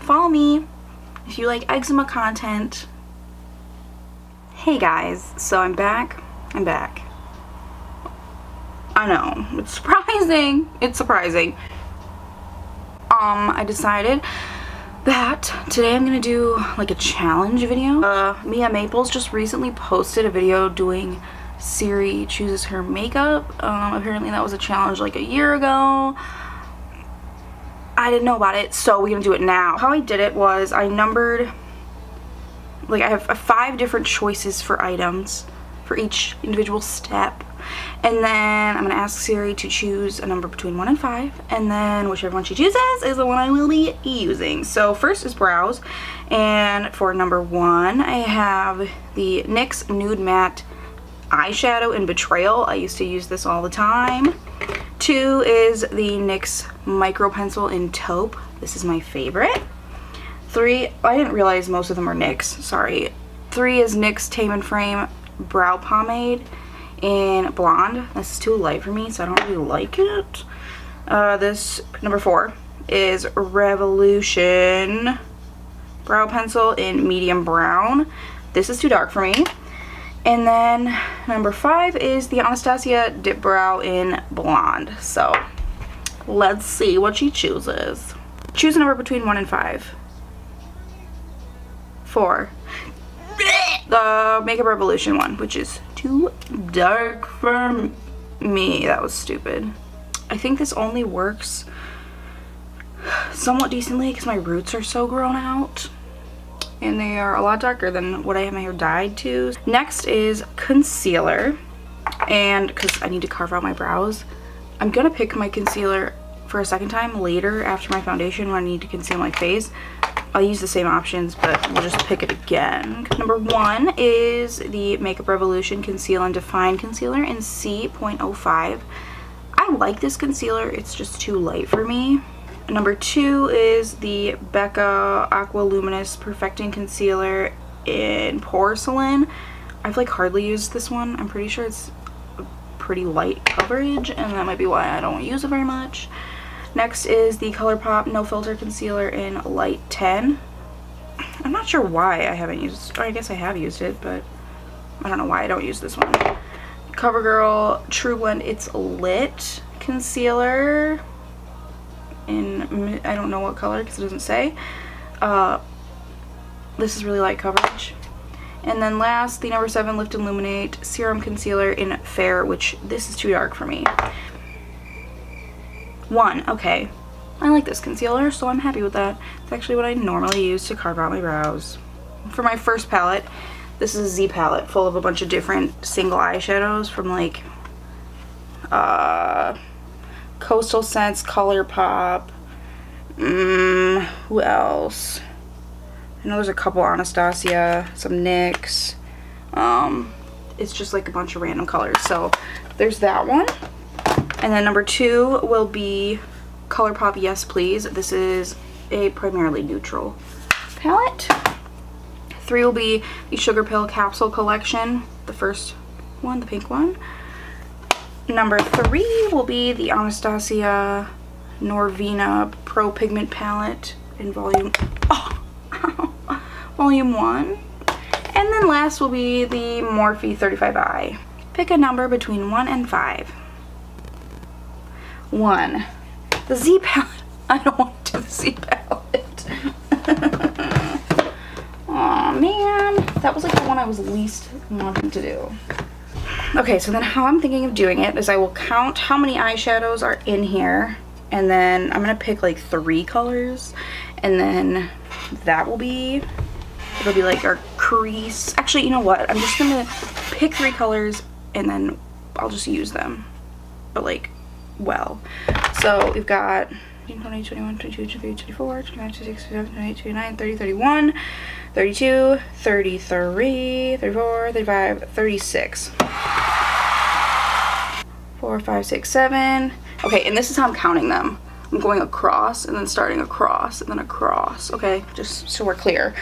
follow me if you like eczema content. Hey guys, so I'm back. I know, it's surprising. I decided that today I'm gonna do like a challenge video. Mia Maples just recently posted a video doing Siri chooses her makeup. Apparently that was a challenge like a year ago. I didn't know about it, so we're gonna do it now. How I did it was I numbered, like I have 5 different choices for items for each individual step. And then I'm gonna ask Siri to choose a number between 1 and 5, and then whichever one she chooses is the one I will be using. So first is brows, and for number 1 I have the NYX Nude Matte Eyeshadow in Betrayal. I used to use this all the time. 2 is the NYX Micro Pencil in Taupe. This is my favorite. 3, I didn't realize most of them are NYX, sorry. 3 is NYX Tame and Frame Brow Pomade in Blonde. This is too light for me, so I don't really like it. This, number 4, is Revolution Brow Pencil in Medium Brown. This is too dark for me. And then number 5 is the Anastasia Dip Brow in Blonde. So let's see what she chooses. Choose a number between 1 and 5. 4. The Makeup Revolution one, which is too dark for me. That was stupid. I think this only works somewhat decently because my roots are so grown out. And they are a lot darker than what I have my hair dyed to. Next is concealer. And because I need to carve out my brows, I'm going to pick my concealer for a second time later after my foundation when I need to conceal my face. I'll use the same options, but we'll just pick it again. Number 1 is the Makeup Revolution Conceal and Define Concealer in C.05. I like this concealer, it's just too light for me. Number 2 is the Becca Aqua Luminous Perfecting Concealer in Porcelain. I've like hardly used this one. I'm pretty sure it's a pretty light coverage, and that might be why I don't use it very much. Next is the ColourPop No Filter Concealer in Light 10. I'm not sure why I haven't used, or I guess I have used it, but I don't know why I don't use this one. Covergirl True Blend It's Lit Concealer in, I don't know what color because it doesn't say. This is really light coverage. And then last, the number 7 Lift and Illuminate Serum Concealer in Fair, which this is too dark for me. 1, okay. I like this concealer, so I'm happy with that. It's actually what I normally use to carve out my brows. For my first palette, this is a Z palette full of a bunch of different single eyeshadows from like Coastal Scents, ColourPop, who else? I know there's a couple Anastasia, some NYX. It's just like a bunch of random colors. So there's that one. And then number 2 will be ColourPop Yes Please. This is a primarily neutral palette. 3 will be the Sugar Pill Capsule Collection, the first one, the pink one. Number 3 will be the Anastasia Norvina Pro Pigment Palette in volume 1. And then last will be the Morphe 35i. Pick a number between 1 and 5. 1. The Z palette. I don't want to do the Z palette. Aw, man. That was like the one I was least wanting to do. Okay, so then how I'm thinking of doing it is I will count how many eyeshadows are in here, and then I'm going to pick like 3 colors, and then that will be, it'll be like our crease. Actually, you know what? I'm just going to pick 3 colors, and then I'll just use them. But like, well. So we've got 20, 21, 22, 23, 24, 25, 26, 27, 28, 29, 30, 31, 32, 33, 34, 35, 36. 4, 5, 6, 7. Okay, and this is how I'm counting them. I'm going across and then starting across and then across. Okay, just so we're clear.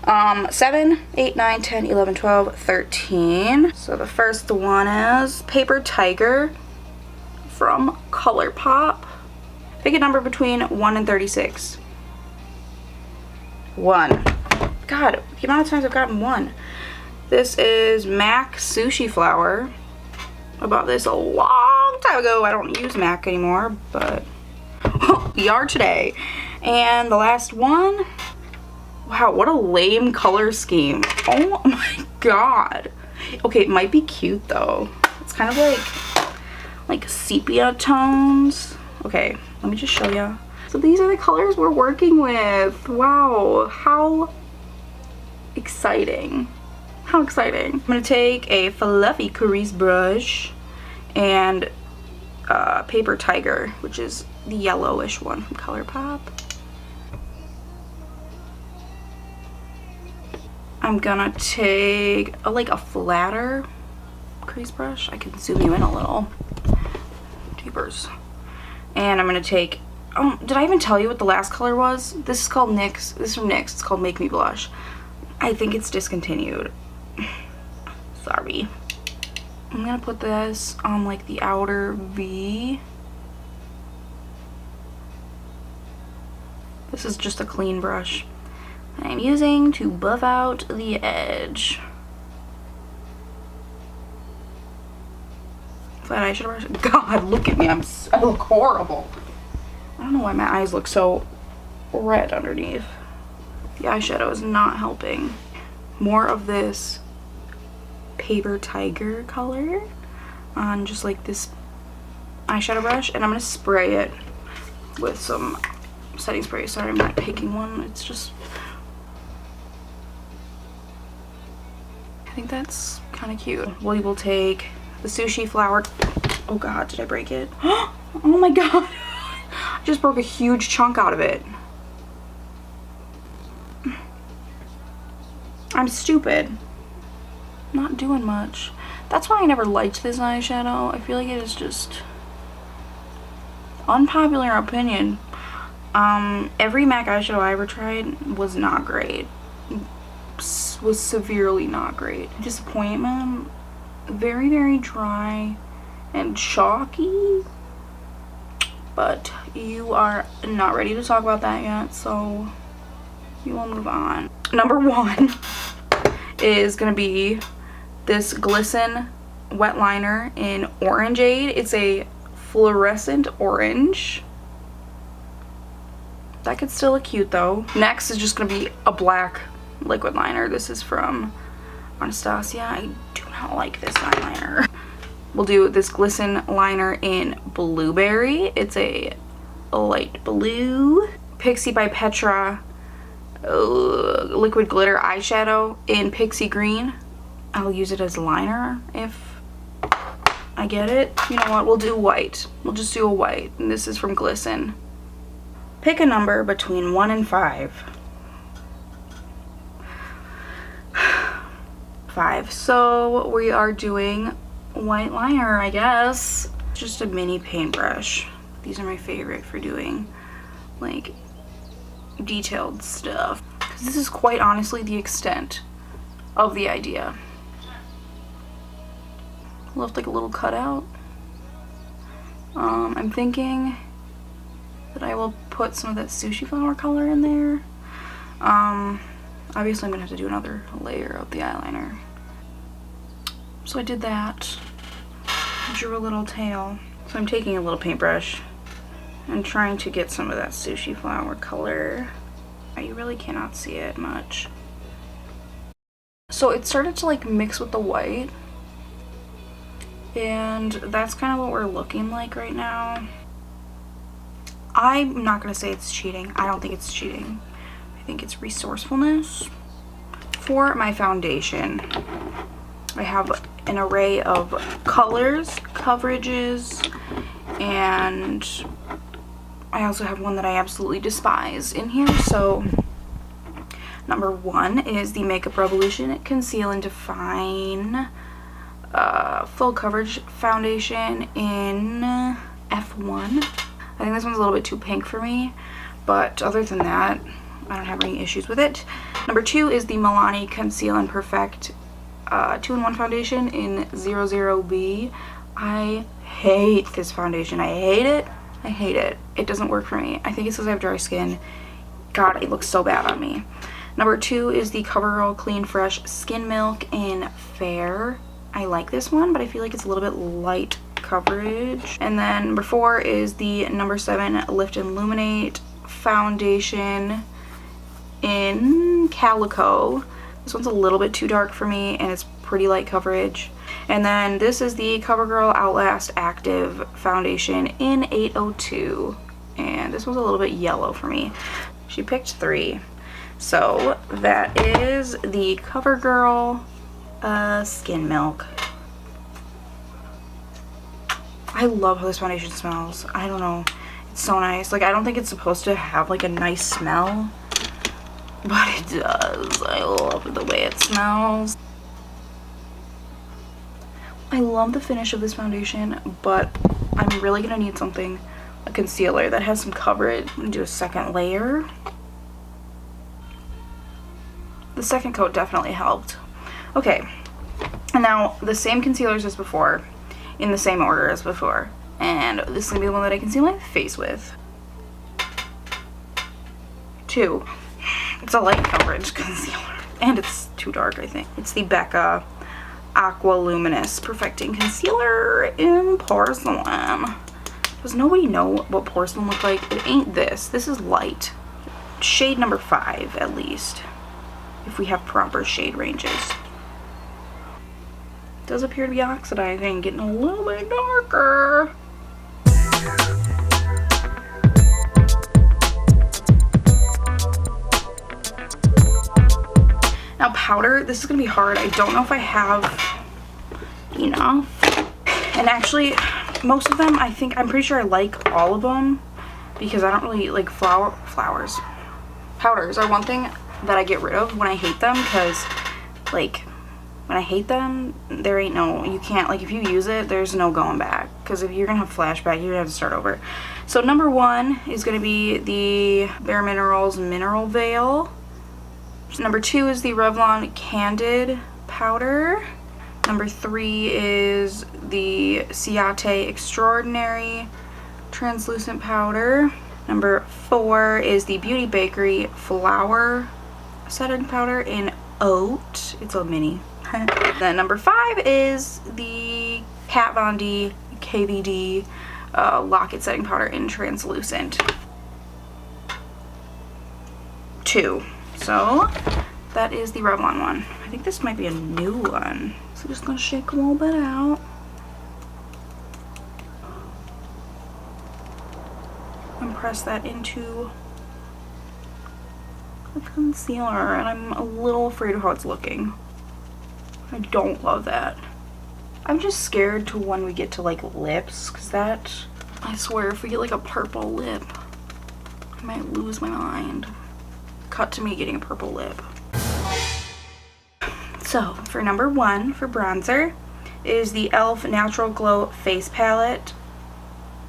7, 8, 9, 10, 11, 12, 13. So the first one is Paper Tiger from ColourPop. Pick a number between 1 and 36. one. God, the amount of times I've gotten one. This is MAC Sushi Flour. I bought this a long time ago. I don't use MAC anymore, but we are today. And the last one, wow, what a lame color scheme. Oh my god. Okay, it might be cute though. It's kind of like sepia tones. Okay, let me just show you. So these are the colors we're working with. Wow, how exciting. How exciting. I'm gonna take a fluffy crease brush and Paper Tiger, which is the yellowish one from ColourPop. I'm gonna take a flatter crease brush. I can zoom you in a little. Jeepers. And I'm gonna take, did I even tell you what the last color was? This is called NYX. This is from NYX. It's called Make Me Blush. I think it's discontinued. Sorry. I'm gonna put this on like the outer V. This is just a clean brush I'm using to buff out the edge. Flat eyeshadow brush. God, look at me. I look horrible. I don't know why my eyes look so red underneath. The eyeshadow is not helping. More of this Paper Tiger color on just like this eyeshadow brush, and I'm gonna spray it with some setting spray. Sorry, I'm not picking one. It's just, I think that's kind of cute. We will take the sushi flour. Oh god, did I break it? Oh my god. I just broke a huge chunk out of it. I'm stupid. Not doing much. That's why I never liked this eyeshadow. I feel like it is just unpopular opinion. Every MAC eyeshadow I ever tried was not great. Was severely not great. Disappointment. Very, very dry and chalky. But you are not ready to talk about that yet, so we will move on. Number one is gonna be this Glisten wet liner in Orangeade. It's a fluorescent orange. That could still look cute though. Next is just gonna be a black liquid liner. This is from Anastasia. I do not like this eyeliner. We'll do this Glisten liner in Blueberry. It's a light blue. Pixie by Petra liquid glitter eyeshadow in Pixie Green. I'll use it as liner if I get it. You know what? We'll do white. We'll just do a white. And this is from Glisten. Pick a number between 1 and 5. 5. So we are doing white liner, I guess. Just a mini paintbrush. These are my favorite for doing like detailed stuff. This is quite honestly the extent of the idea. Left like a little cutout. I'm thinking that I will put some of that sushi flower color in there. Obviously I'm gonna have to do another layer of the eyeliner. So I did that. Drew a little tail. So I'm taking a little paintbrush and trying to get some of that sushi flower color. You really cannot see it much. So it started to like mix with the white. And that's kind of what we're looking like right now. I'm not gonna say it's cheating. I don't think it's cheating. I think it's resourcefulness. For my foundation, I have an array of colors, coverages, and I also have one that I absolutely despise in here. So number 1 is the Makeup Revolution Conceal and Define full coverage foundation in F1. I think this one's a little bit too pink for me, but other than that, I don't have any issues with it. Number 2 is the Milani Conceal and Perfect 2-in-1 foundation in 00B. I hate this foundation. I hate it. I hate it. It doesn't work for me. I think it's because I have dry skin, God, it looks so bad on me. Number 2 is the Covergirl Clean Fresh Skin Milk in Fair. I like this one, but I feel like it's a little bit light coverage. And then number 4 is the number 7 Lift and Illuminate Foundation in Calico. This one's a little bit too dark for me, and it's pretty light coverage. And then this is the Covergirl Outlast Active Foundation in 802. And this one's a little bit yellow for me. She picked 3. So that is the Covergirl Skin Milk. I love how this foundation smells. I don't know. It's so nice. Like, I don't think it's supposed to have like a nice smell, but it does. I love the way it smells. I love the finish of this foundation, but I'm really gonna need something, a concealer that has some coverage. I'm gonna do a second layer. The second coat definitely helped. Okay, and now the same concealers as before, in the same order as before. And this is gonna be the one that I conceal my face with. 2. It's a light coverage concealer, and it's too dark, I think. It's the Becca Aqua Luminous Perfecting Concealer in Porcelain. Does nobody know what porcelain look like? It ain't this. This is light. Shade number 5, at least, if we have proper shade ranges. It does appear to be oxidizing, getting a little bit darker. Now powder, this is gonna be hard. I don't know if I have enough. And actually, most of them, I'm pretty sure I like all of them, because I don't really like flowers. Powders are one thing that I get rid of when I hate them, because like when I hate them, there ain't no, you can't, like, if you use it, there's no going back, because if you're gonna have flashback, you're gonna have to start over. So number 1 is gonna be the Bare Minerals Mineral Veil. Number 2 is the Revlon Candid powder. Number 3 is the Ciate Extraordinary translucent powder. Number 4 is the Beauty Bakery Flower setting powder in Oat. It's a mini. Then number 5 is the Kat Von D KVD Locket setting powder in translucent 2. So that is the Revlon one. I think this might be a new one. So just gonna shake a little bit out. And press that into the concealer. And I'm a little afraid of how it's looking. I don't love that. I'm just scared to when we get to like lips, because that, I swear, if we get like a purple lip, I might lose my mind. Cut to me getting a purple lip. So for number 1 for bronzer is the e.l.f. Natural Glow Face Palette,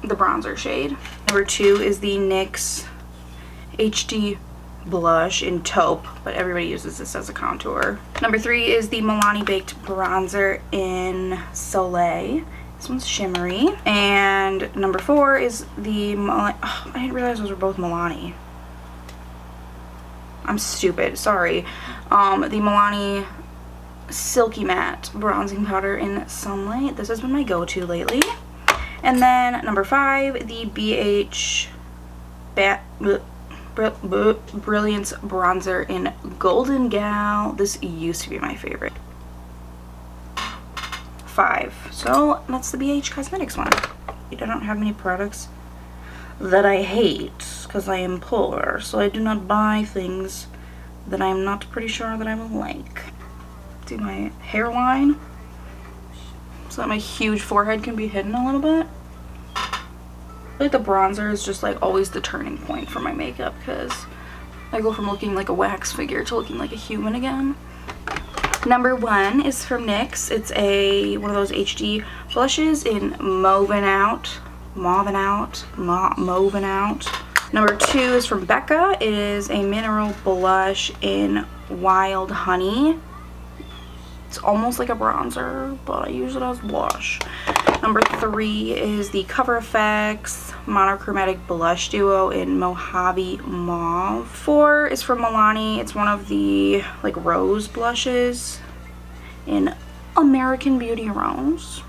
the bronzer shade. Number 2 is the NYX HD Blush in Taupe, but everybody uses this as a contour. Number 3 is the Milani Baked Bronzer in Soleil. This one's shimmery. And number 4 is the I didn't realize those were both Milani. I'm stupid, sorry. The Milani Silky Matte Bronzing Powder in Sunlight. This has been my go-to lately. And then number 5, the BH Brilliance Bronzer in Golden Gal. This used to be my favorite. 5. So that's the BH Cosmetics one. I don't have many products that I hate, because I am poor, so I do not buy things that I'm not pretty sure that I will like. Do my hairline so that my huge forehead can be hidden a little bit. I feel like the bronzer is just like always the turning point for my makeup, because I go from looking like a wax figure to looking like a human again. Number 1 is from NYX. It's one of those HD blushes in Mauvin Out. Number 2 is from Becca. It is a mineral blush in Wild Honey. It's almost like a bronzer, but I use it as blush. Number 3 is the Cover FX Monochromatic Blush Duo in Mojave Mauve. 4 is from Milani. It's one of the like rose blushes in American Beauty Rose.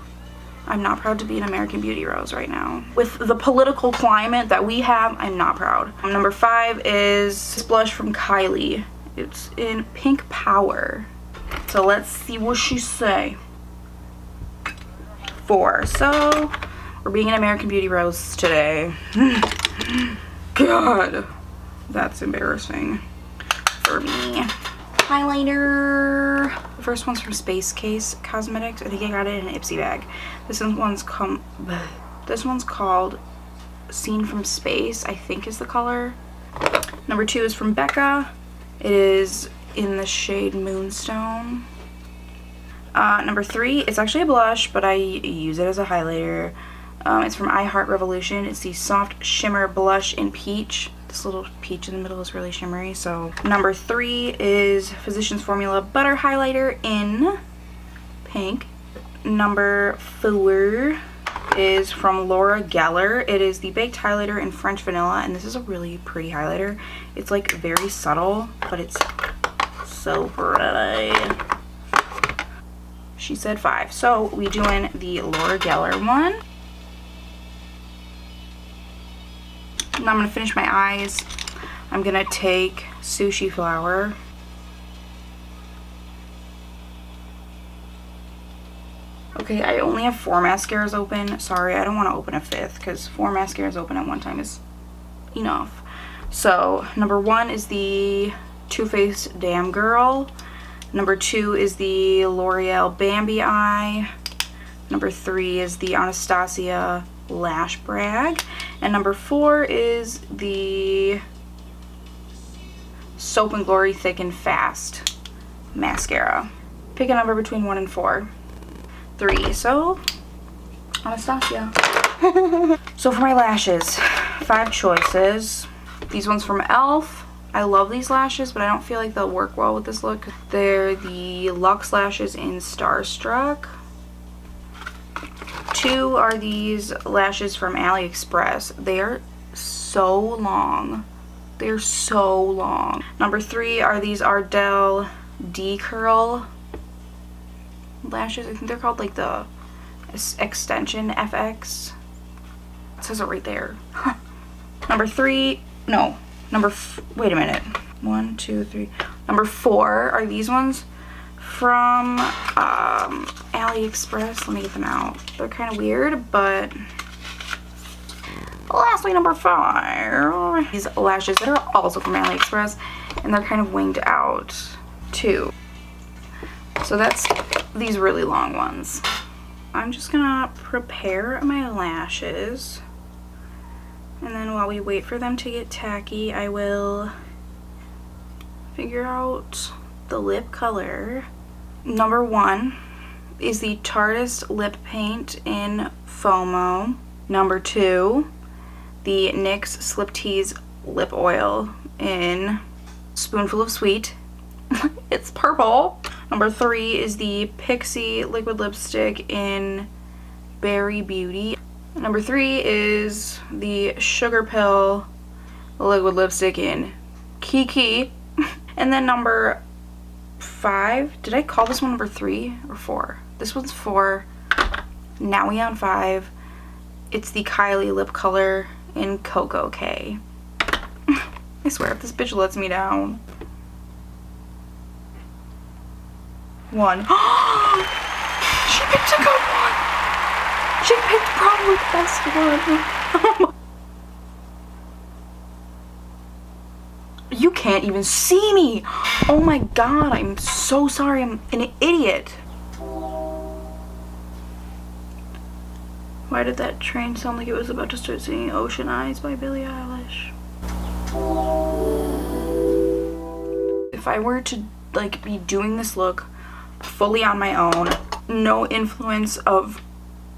I'm not proud to be an American Beauty Rose right now. With the political climate that we have, I'm not proud. Number 5 is this blush from Kylie. It's in Pink Power. So let's see what she say. 4. So we're being an American Beauty Rose today. God, that's embarrassing for me. Highlighter. The first one's from Space Case Cosmetics. I think I got it in an Ipsy bag. This one's called Seen from Space, I think is the color. Number 2 is from Becca. It is in the shade Moonstone. Number 3, it's actually a blush, but I use it as a highlighter. It's from I Heart Revolution. It's the Soft Shimmer Blush in Peach. This little peach in the middle is really shimmery. So number 3 is Physicians Formula Butter Highlighter in Pink. Number 4 is from Laura Geller. It is the Baked Highlighter in French Vanilla, and this is a really pretty highlighter. It's like very subtle, but it's so pretty. She said 5. So we doing the Laura Geller one. Now I'm going to finish my eyes. I'm going to take Sushi Flower. Okay, I only have 4 mascaras open. Sorry, I don't want to open a 5th because 4 mascaras open at one time is enough. So number 1 is the Too Faced Damn Girl. Number 2 is the L'Oreal Bambi Eye. Number 3 is the Anastasia Lash Brag. And number 4 is the Soap and Glory Thick and Fast mascara. Pick a number between 1 and 4. 3. So, Anastasia. So for my lashes, 5 choices. These ones from e.l.f. I love these lashes, but I don't feel like they'll work well with this look. They're the Luxe lashes in Starstruck. 2 are these lashes from AliExpress. They are so long. They're so long. Number 3 are these Ardell D-Curl lashes. I think they're called like the Extension FX. It says it right there. Number 3, no. Wait a minute. 1, 2, 3. Number 4 are these ones from AliExpress. Let me get them out. They're kind of weird, but lastly, number 5. These lashes that are also from AliExpress, and they're kind of winged out too. So that's these really long ones. I'm just gonna prepare my lashes. And then while we wait for them to get tacky, I will figure out the lip color. Number 1 is the Tarteist Lip Paint in FOMO. Number 2, the NYX Slip Tease Lip Oil in Spoonful of Sweet. It's purple. Number 3 is the Pixie Liquid Lipstick in Berry Beauty. Number 3 is the Sugar Pill Liquid Lipstick in Kiki. And then number 5, did I call this one number 3 or 4? This one's 4. Now we on 5. It's the Kylie lip color in Cocoa K. I swear, if this bitch lets me down. 1. She picked a good one. She picked probably the best one. You can't even see me. Oh my god, I'm so sorry. I'm an idiot. Why did that train sound like it was about to start singing Ocean Eyes by Billie Eilish? If I were to like be doing this look fully on my own, no influence of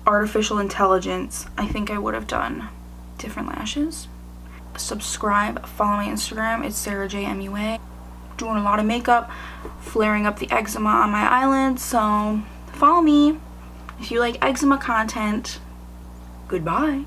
artificial intelligence, I think I would have done different lashes. Subscribe, follow my Instagram, it's SarahJMUA. Doing a lot of makeup, flaring up the eczema on my eyelids, so follow me. If you like eczema content, goodbye.